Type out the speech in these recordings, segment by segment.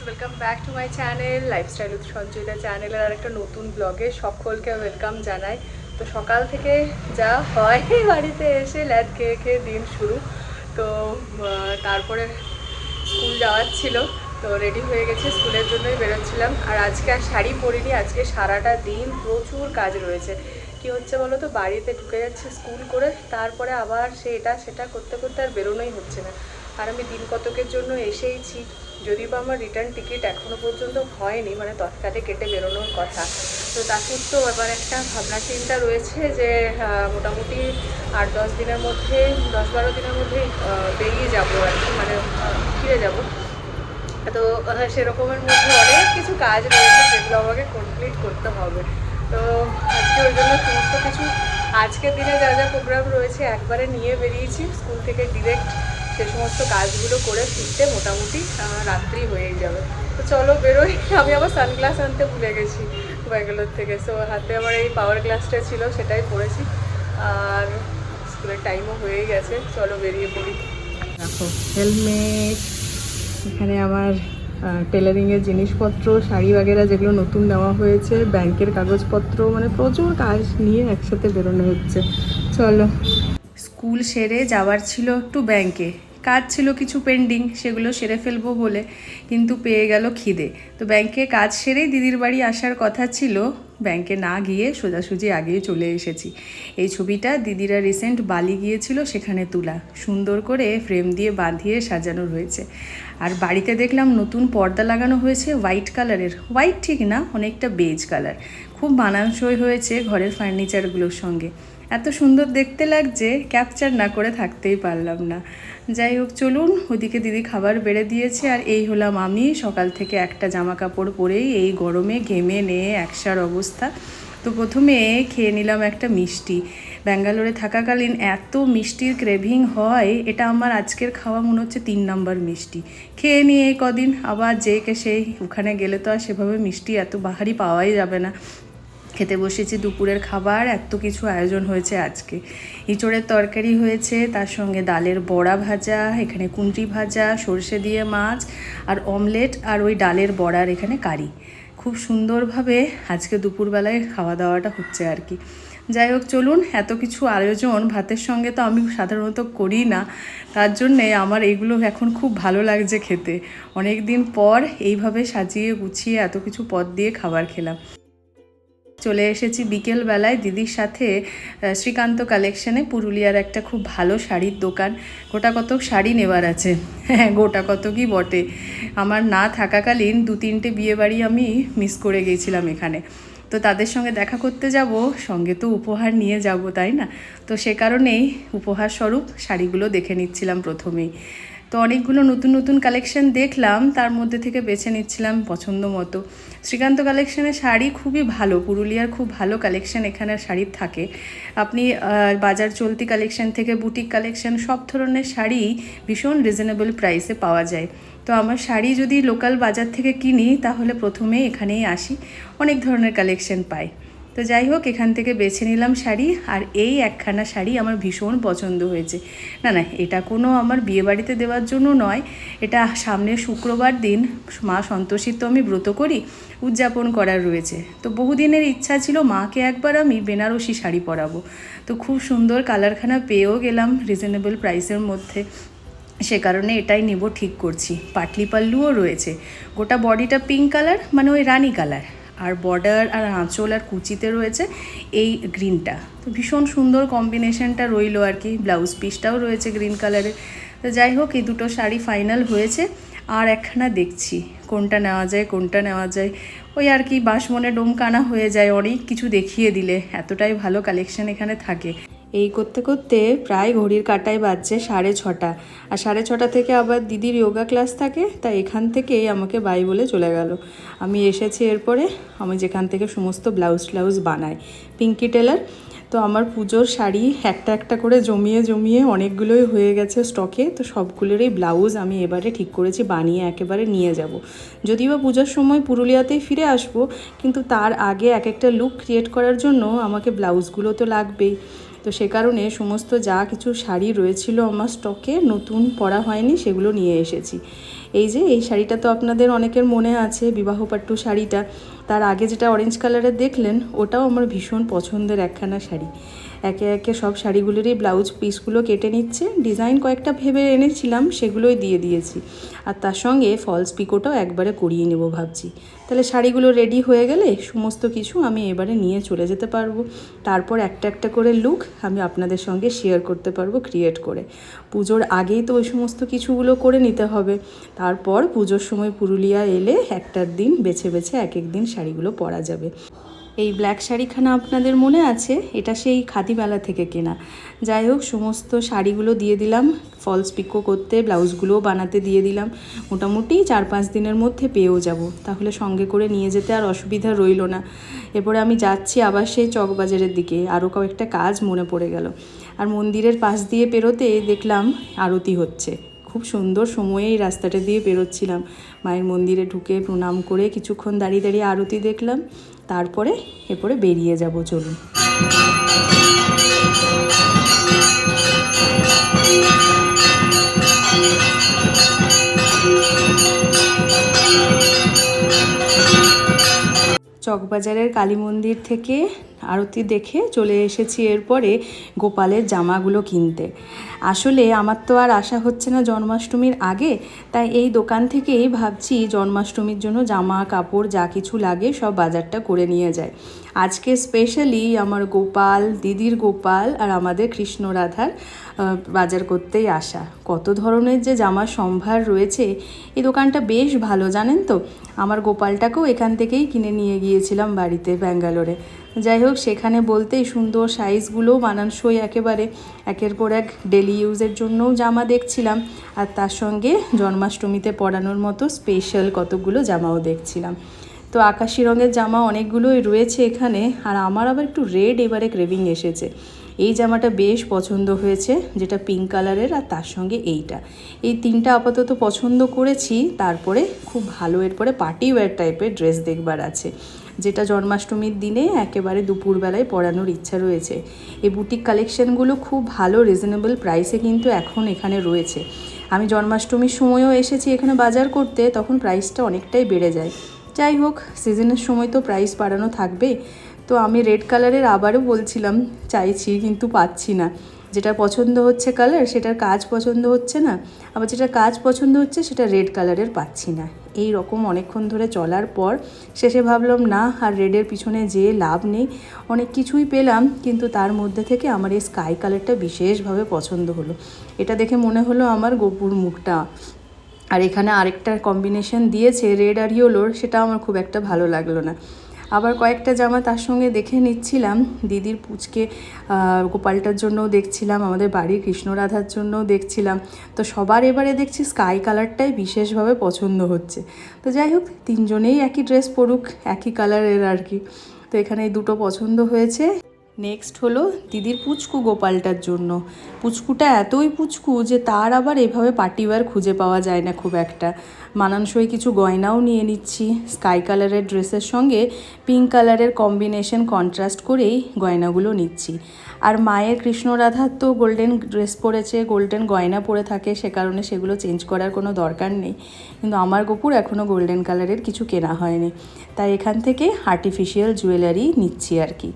Welcome back to my channel lifestyle with Sanchayita চ্যানেলের আর একটা নতুন ব্লগে সকলকে ওয়েলকাম জানাই। তো সকাল থেকে যা হয় বাড়িতে এসে ল্যাদ খেয়ে খেয়ে দিন শুরু। তো তারপরে স্কুল যাওয়ার ছিল, তো রেডি হয়ে গেছে, স্কুলের জন্যই বেরোচ্ছিলাম। আর আজকে আর শাড়ি পরিনি, আজকে সারাটা দিন প্রচুর কাজ রয়েছে। কি হচ্ছে বলো তো, বাড়িতে ঢুকে যাচ্ছে স্কুল করে, তারপরে আবার এটা সেটা করতে করতে আর বেরোনোই হচ্ছে না। আর আমি দিন কতকের জন্য এসেইছি, যদিও বা আমার রিটার্ন টিকিট এখনও পর্যন্ত হয়নি, মানে তৎকালে কেটে বেরোনোর কথা। তো তার তো এবার একটা ভাবনা চিন্তা রয়েছে যে মোটামুটি 8-10 দিনের মধ্যে, 10-12 দিনের মধ্যেই বেরিয়ে যাবো আর কি, মানে ফিরে যাব। তো সেরকমের মধ্যে অনেক কিছু কাজ রয়েছে যেগুলো আমাকে কমপ্লিট করতে হবে। তো আজকে ওই জন্য সমস্ত কিছু আজকের দিনে যা যা প্রোগ্রাম রয়েছে একবারে নিয়ে বেরিয়েছি স্কুল থেকে ডিরেক্ট। সে সমস্ত কাজগুলো করে ফিরতে মোটামুটি রাত্রি হয়েই যাবে। তো চলো বেরোই। আমি আবার সানগ্লাস আনতে ভুলে গেছি ব্যাঙ্গালোর থেকে, সো হাতে আমার এই পাওয়ার গ্লাসটা ছিল, সেটাই পরেছি। আর স্কুলের টাইমও হয়েই গেছে, চলো বেরিয়ে পড়ি। দেখো হেলমেট, এখানে আমার টেলারিংয়ের জিনিসপত্র, শাড়ি বাগেরা যেগুলো নতুন নেওয়া হয়েছে, ব্যাংকের কাগজপত্র, মানে প্রচুর কাজ নিয়ে একসাথে বেরোনো হচ্ছে। চলো। স্কুল সেরে যাওয়ার ছিল একটু ব্যাংকে, কাজ ছিল কিছু পেন্ডিং, সেগুলো সেরে ফেলবো বলে, কিন্তু পেয়ে গেল খিদে। তো ব্যাংকে কাজ সেরেই দিদির বাড়ি আসার কথা ছিল, ব্যাংকে না গিয়ে সোজাসুজি আগেই চলে এসেছি। এই ছবিটা দিদিরা রিসেন্ট বালি গিয়েছিল সেখানে তোলা, সুন্দর করে ফ্রেম দিয়ে বাঁধিয়ে সাজানো রয়েছে। আর বাড়িতে দেখলাম নতুন পর্দা লাগানো হয়েছে হোয়াইট কালারের, হোয়াইট ঠিক না, অনেকটা বেজ কালার, খুব মানানসই হয়েছে ঘরের ফার্নিচারগুলোর সঙ্গে। এত সুন্দর দেখতে লাগছে, ক্যাপচার না করে থাকতেই পারলাম না। যাই হোক চলুন, ওদিকে দিদি খাবার বেড়ে দিয়েছে, আর এই হলাম আমি, সকাল থেকে একটা জামা কাপড় পরেই এই গরমে ঘেমে নিয়ে একসার অবস্থা। তো প্রথমে খেয়ে নিলাম একটা মিষ্টি। ব্যাঙ্গালোরে থাকাকালীন এত মিষ্টির ক্রেভিং হয়, এটা আমার আজকের খাওয়া মনে হচ্ছে 3 নম্বর মিষ্টি। খেয়ে নিয়ে এই কদিন আবার যেকে সেই, ওখানে গেলে তো আর সেভাবে মিষ্টি এত বাহারি পাওয়াই যাবে না। খেতে বসেছি দুপুরের খাবার, এত কিছু আয়োজন হয়েছে আজকে। ইঁচড়ের তরকারি হয়েছে, তার সঙ্গে ডালের বড়া ভাজা, এখানে কুঁদরি ভাজা, সর্ষে দিয়ে মাছ, আর অমলেট, আর ওই ডালের বড়ার এখানে কারি। খুব সুন্দরভাবে আজকে দুপুরবেলায় খাওয়া দাওয়াটা হচ্ছে আর কি। যাই হোক চলুন, এত কিছু আয়োজন ভাতের সঙ্গে তো আমি সাধারণত করি না, তার জন্যে আমার এইগুলো এখন খুব ভালো লাগছে খেতে। অনেক দিন পর এইভাবে সাজিয়ে গুছিয়ে এত কিছু পদ দিয়ে খাবার খেলাম। চলে এসেছি বিকেলবেলায় দিদির সাথে শ্রীকান্ত কালেকশানে, পুরুলিয়ার একটা খুব ভালো শাড়ির দোকান। গোটা কতক শাড়ি নেওয়ার আছে, হ্যাঁ গোটা কতকই বটে। আমার না থাকাকালীন 2-3টে বিয়েবাড়ি আমি মিস করে গিয়েছিলাম এখানে। তো তাদের সঙ্গে দেখা করতে যাব, সঙ্গে তো উপহার নিয়ে যাব, তাই না? তো সে কারণেই উপহার স্বরূপ শাড়িগুলো দেখে নিচ্ছিলাম প্রথমেই। তো অনেকগুলো নতুন নতুন কালেকশন দেখলাম, তার মধ্যে থেকে বেছে নিচ্ছিলাম পছন্দ মতো। শ্রীকান্ত কালেকশনের শাড়ি খুবই ভালো, পুরুলিয়ার খুব ভালো কালেকশন এখানের শাড়ির থাকে। আপনি বাজার চলতি কালেকশন থেকে বুটিক কালেকশন, সব ধরনের শাড়ি ভীষণ রিজনেবল প্রাইসে পাওয়া যায়। তো আমার শাড়ি যদি লোকাল বাজার থেকে কিনি, তাহলে প্রথমেই এখানেই আসি, অনেক ধরনের কালেকশন পাই। তো যাই হোক, এখান থেকে বেছে নিলাম শাড়ি, আর এই একখানা শাড়ি আমার ভীষণ পছন্দ হয়েছে। না না, এটা কোনো আমার বিয়েবাড়িতে দেওয়ার জন্য নয়, এটা সামনের শুক্রবার দিন মা সন্তোষীর তো আমি ব্রত করি, উদযাপন করার রয়েছে। তো বহুদিনের ইচ্ছা ছিল মাকে একবার আমি বেনারসি শাড়ি পরাবো। তো খুব সুন্দর কালারখানা পেয়েও গেলাম রিজনেবল প্রাইসের মধ্যে, সে কারণে এটাই নেব ঠিক করছি। পাটলি পাল্লুও রয়েছে, গোটা বডিটা পিঙ্ক কালার, মানে ওই রানি কালার, আর বর্ডার আর আঁচল আর কুচিতে রয়েছে এই গ্রিনটা। তো ভীষণ সুন্দর কম্বিনেশনটা রইলো আর কি, ব্লাউজ পিসটাও রয়েছে গ্রিন কালারের। তো যাই হোক, এই দুটো শাড়ি ফাইনাল হয়েছে, আর একখানা দেখছি কোনটা নেওয়া যায় কোনটা নেওয়া যায়। ওই আর কি বাসমনে ডোমকানা হয়ে যায় অনেক কিছু দেখিয়ে দিলে, এতটাই ভালো কালেকশন এখানে থাকে। এই করতে করতে প্রায় ঘড়ির কাঁটায় বাজছে 6:30, আর 6:30 থেকে আবার দিদির যোগা ক্লাস থাকে, তাই এখান থেকেই আমাকে বাই বলে চলে গেল। আমি এসেছি এরপরে, আমি যেখান থেকে সমস্ত ব্লাউজ বানাই, পিঙ্কি টেলার। তো আমার পুজোর শাড়ি একটা একটা করে জমিয়ে অনেকগুলোই হয়ে গেছে স্টকে। তো সবগুলোরই ব্লাউজ আমি এবারে ঠিক করেছি বানিয়ে একেবারে নিয়ে যাব। যদিও বা পুজোর সময় পুরুলিয়াতেই ফিরে আসব, কিন্তু তার আগে এক একটা লুক ক্রিয়েট করার জন্য আমাকে ব্লাউজগুলো তো লাগবেই। তো সে কারণে সমস্ত যা কিছু শাড়ি রয়েছিল আমার স্টকে, নতুন পরা হয়নি, সেগুলো নিয়ে এসেছি। এই যে এই শাড়িটা তো আপনাদের অনেকের মনে আছে, বিবাহ পাট্টু শাড়িটা। তার আগে যেটা অরেঞ্জ কালারের দেখলেন, ওটাও আমার ভীষণ পছন্দের একখানা শাড়ি। একে একে সব শাড়িগুলোরই ব্লাউজ পিসগুলো কেটে নিচ্ছে, ডিজাইন কয়েকটা ভেবে এনেছিলাম, সেগুলোই দিয়ে দিয়েছি। আর তার সঙ্গে ফলস পিকোটাও একবারে করিয়ে নেব ভাবছি। তাহলে শাড়িগুলো রেডি হয়ে গেলে সমস্ত কিছু আমি এবারে নিয়ে চলে যেতে পারবো। তারপর একটা একটা করে লুক আমি আপনাদের সঙ্গে শেয়ার করতে পারবো ক্রিয়েট করে। পুজোর আগেই তো ওই সমস্ত কিছুগুলো করে নিতে হবে। তারপর পুজোর সময় পুরুলিয়া এলে একটার দিন বেছে বেছে এক এক দিন শাড়িগুলো পরা যাবে। এই ব্ল্যাক শাড়িখানা আপনাদের মনে আছে, এটা সেই খাদিমেলা থেকে কেনা। যাই হোক, সমস্ত শাড়িগুলো দিয়ে দিলাম ফলস পিকো করতে, ব্লাউজগুলোও বানাতে দিয়ে দিলাম। মোটামুটি 4-5 দিনের মধ্যে পেয়েও যাব, তাহলে সঙ্গে করে নিয়ে যেতে আর অসুবিধা রইল না। এরপরে আমি যাচ্ছি আবার সেই চকবাজারের দিকে, আরও কয়েকটা কাজ মনে পড়ে গেল। আর মন্দিরের পাশ দিয়ে পেরোতে দেখলাম আরতি হচ্ছে। খুব সুন্দর সময়ে এই রাস্তাটা দিয়ে বেরোচ্ছিলাম, মায়ের মন্দিরে ঢুকে প্রণাম করে কিছুক্ষণ দাঁড়িয়ে দাঁড়িয়ে আরতি দেখলাম। তারপরে এরপরে বেরিয়ে যাব, চলুন। চকবাজারের কালী মন্দির থেকে আরতি দেখে চলে এসেছি এরপরে গোপালের জামাগুলো কিনতে। আসলে আমার তো আর আশা হচ্ছে না জন্মাষ্টমীর আগে, তাই এই দোকান থেকেই ভাবছি জন্মাষ্টমীর জন্য জামা কাপড় যা কিছু লাগে সব বাজারটা করে নিয়ে যায়। আজকে স্পেশালি আমার গোপাল, দিদির গোপাল আর আমাদের কৃষ্ণ রাধার বাজার করতেই আসা। কত ধরনের যে জামার সম্ভার রয়েছে, এই দোকানটা বেশ ভালো জানেন তো। আমার গোপালটাকেও এখান থেকেই কিনে নিয়ে গিয়েছিলাম বাড়িতে ব্যাঙ্গালোরে। যাই হোক, সেখানে বলতেই সুন্দর সাইজগুলোও মানানসই একেবারে, একের পর এক ডেলি ইউজের জন্যও জামা দেখছিলাম, আর তার সঙ্গে জন্মাষ্টমীতে পরানোর মতো স্পেশাল কতগুলো জামাও দেখছিলাম। তো আকাশি রঙের জামা অনেকগুলোই রয়েছে এখানে, আর আমার আবার একটু রেড এবারে ক্রেভিং এসেছে। এই জামাটা বেশ পছন্দ হয়েছে, যেটা পিঙ্ক কালারের, আর তার সঙ্গে এইটা। এই তিনটা আপাতত পছন্দ করেছি। তারপরে খুব ভালো এরপরে পার্টি ওয়্যার টাইপের ড্রেস দেখবার আছে, যেটা জন্মাষ্টমীর দিনে একেবারে দুপুরবেলায় পরানোর ইচ্ছা রয়েছে। এই বুটিক কালেকশানগুলো খুব ভালো রিজনেবল প্রাইসে কিন্তু এখন এখানে রয়েছে। আমি জন্মাষ্টমীর সময়ও এসেছি এখানে বাজার করতে, তখন প্রাইসটা অনেকটাই বেড়ে যায়। যাই হোক, সিজনের সময় তো প্রাইস বাড়ানো থাকবে। তো আমি রেড কালারের আবারও বলছিলাম, চাইছি, কিন্তু পাচ্ছি না। যেটা পছন্দ হচ্ছে কালার, সেটার কাজ পছন্দ হচ্ছে না, আবার যেটা কাজ পছন্দ হচ্ছে সেটা রেড কালারের পাচ্ছি না। এই রকম অনেকক্ষণ ধরে চলার পর শেষে ভাবলাম না, আর রেডের পিছনে যেয়ে লাভ নেই। অনেক কিছুই পেলাম, কিন্তু তার মধ্যে থেকে আমার এই স্কাই কালারটা বিশেষভাবে পছন্দ হলো। এটা দেখে মনে হলো আমার গোপুর মুখটা। আর এখানে আরেকটা কম্বিনেশন দিয়েছে রেড আর ইয়েলোর, সেটা আমার খুব একটা ভালো লাগলো না। আবার কয়েকটা জামা তার সঙ্গে দেখে নিচ্ছিলাম, দিদির পুচকে গোপালটার জন্যও দেখছিলাম, আমাদের বাড়ির কৃষ্ণরাধার জন্যও দেখছিলাম। তো সবার এবারে দেখছি স্কাই কালারটাই বিশেষভাবে পছন্দ হচ্ছে। তো যাই হোক, তিনজনেই একই ড্রেস পরুক, একই কালারের আর কি। তো এখানে এই দুটো পছন্দ হয়েছে। নেক্সট হলো দিদির পুচকু গোপালটার জন্য। পুচকুটা এতই পুচকু যে তার আবার এভাবে পার্টিওয়্যার খুঁজে পাওয়া যায় না খুব একটা। মানানসই কিছু গয়নাও নিয়ে নিচ্ছি, স্কাই কালারের ড্রেসের সঙ্গে পিঙ্ক কালারের কম্বিনেশন কন্ট্রাস্ট করেই গয়নাগুলো নিচ্ছি। আর মায়ের কৃষ্ণ রাধার তো গোল্ডেন ড্রেস পরেছে, গোল্ডেন গয়না পরে থাকে, সে কারণে সেগুলো চেঞ্জ করার কোনো দরকার নেই। কিন্তু আমার গোপুর এখনও গোল্ডেন কালারের কিছু কেনা হয়নি, তাই এখান থেকে আর্টিফিশিয়াল জুয়েলারি নিচ্ছি আর কি।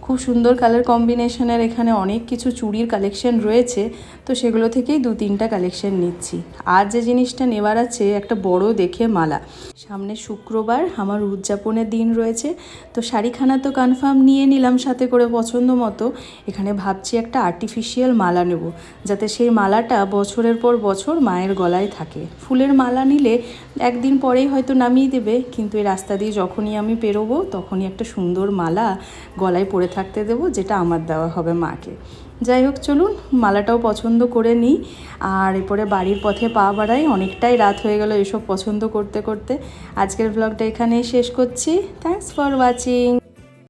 খুব সুন্দর কালার কম্বিনেশনের এখানে অনেক কিছু চুড়ির কালেকশন রয়েছে, তো সেগুলো থেকেই 2-3টা কালেকশন নিচ্ছি। আর যে জিনিসটা নেওয়ার আছে, একটা বড় দেখে মালা। সামনে শুক্রবার আমার উদযাপনের দিন রয়েছে, তো শাড়িখানা তো কনফার্ম নিয়ে নিলাম সাথে করে পছন্দ মতো। এখানে ভাবছি একটা আর্টিফিশিয়াল মালা নেব, যাতে সেই মালাটা বছরের পর বছর মায়ের গলায় থাকে। ফুলের মালা নিলে একদিন পরেই হয়তো নামিয়ে দেবে, কিন্তু এই রাস্তা দিয়ে যখনই আমি পেরোবো তখনই একটা সুন্দর মালা গলায় পরে থাকতে দেবো, যেটা আমার দেওয়া হবে মাকে। যাই হোক, চলুন মালাটাও পছন্দ করে নিই আর এরপরে বাড়ির পথে পা বাড়াই। অনেকটাই রাত হয়ে গেল এসব পছন্দ করতে করতে। আজকের ব্লগটা এখানেই শেষ করছি। Thanks for watching.